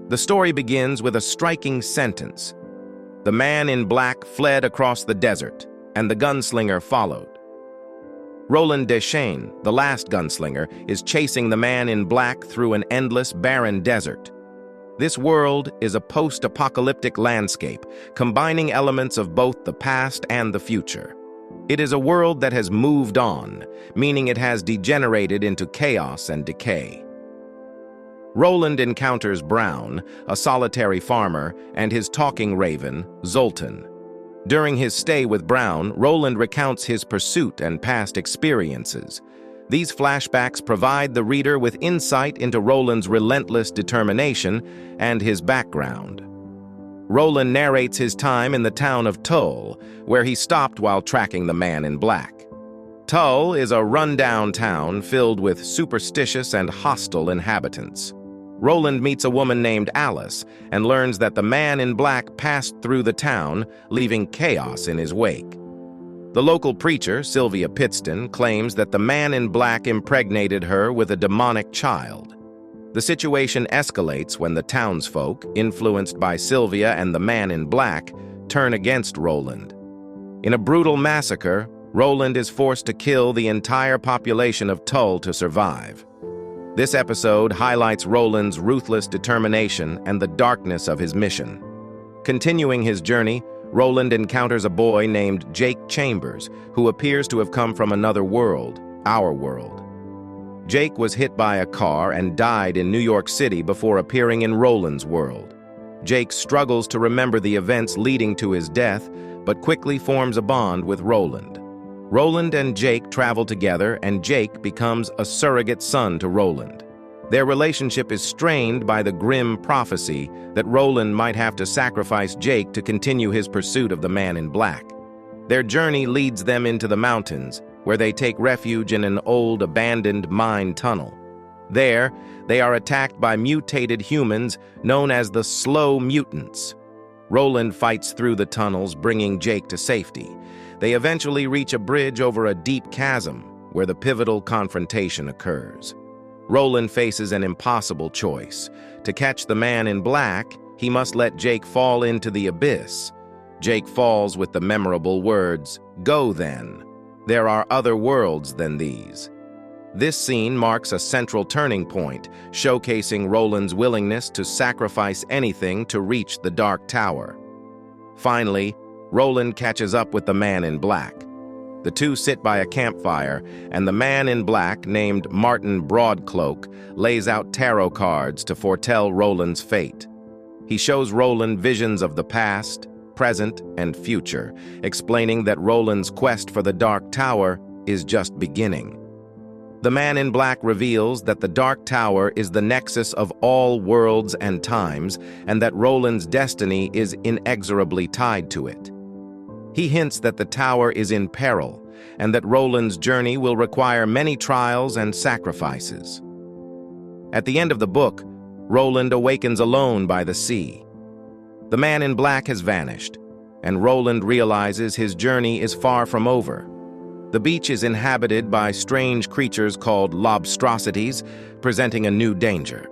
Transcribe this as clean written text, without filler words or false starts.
The story begins with a striking sentence. The man in black fled across the desert, and the gunslinger followed. Roland Deschain, the last gunslinger, is chasing the man in black through an endless, barren desert. This world is a post-apocalyptic landscape, combining elements of both the past and the future. It is a world that has moved on, meaning it has degenerated into chaos and decay. Roland encounters Brown, a solitary farmer, and his talking raven, Zoltan. During his stay with Brown, Roland recounts his pursuit and past experiences. These flashbacks provide the reader with insight into Roland's relentless determination and his background. Roland narrates his time in the town of Tull, where he stopped while tracking the man in black. Tull is a rundown town filled with superstitious and hostile inhabitants. Roland meets a woman named Alice and learns that the man in black passed through the town, leaving chaos in his wake. The local preacher, Sylvia Pittston, claims that the man in black impregnated her with a demonic child. The situation escalates when the townsfolk, influenced by Sylvia and the man in black, turn against Roland. In a brutal massacre, Roland is forced to kill the entire population of Tull to survive. This episode highlights Roland's ruthless determination and the darkness of his mission. Continuing his journey, Roland encounters a boy named Jake Chambers, who appears to have come from another world, our world. Jake was hit by a car and died in New York City before appearing in Roland's world. Jake struggles to remember the events leading to his death, but quickly forms a bond with Roland. Roland and Jake travel together, and Jake becomes a surrogate son to Roland. Their relationship is strained by the grim prophecy that Roland might have to sacrifice Jake to continue his pursuit of the man in black. Their journey leads them into the mountains, where they take refuge in an old, abandoned mine tunnel. There, they are attacked by mutated humans known as the Slow Mutants. Roland fights through the tunnels, bringing Jake to safety. They eventually reach a bridge over a deep chasm, where the pivotal confrontation occurs. Roland faces an impossible choice. To catch the man in black, he must let Jake fall into the abyss. Jake falls with the memorable words, "Go then. There are other worlds than these." This scene marks a central turning point, showcasing Roland's willingness to sacrifice anything to reach the Dark Tower. Finally, Roland catches up with the man in black. The two sit by a campfire, and the man in black, named Martin Broadcloak, lays out tarot cards to foretell Roland's fate. He shows Roland visions of the past, present, and future, explaining that Roland's quest for the Dark Tower is just beginning. The man in black reveals that the Dark Tower is the nexus of all worlds and times, and that Roland's destiny is inexorably tied to it. He hints that the tower is in peril, and that Roland's journey will require many trials and sacrifices. At the end of the book, Roland awakens alone by the sea. The man in black has vanished, and Roland realizes his journey is far from over. The beach is inhabited by strange creatures called lobstrosities, presenting a new danger.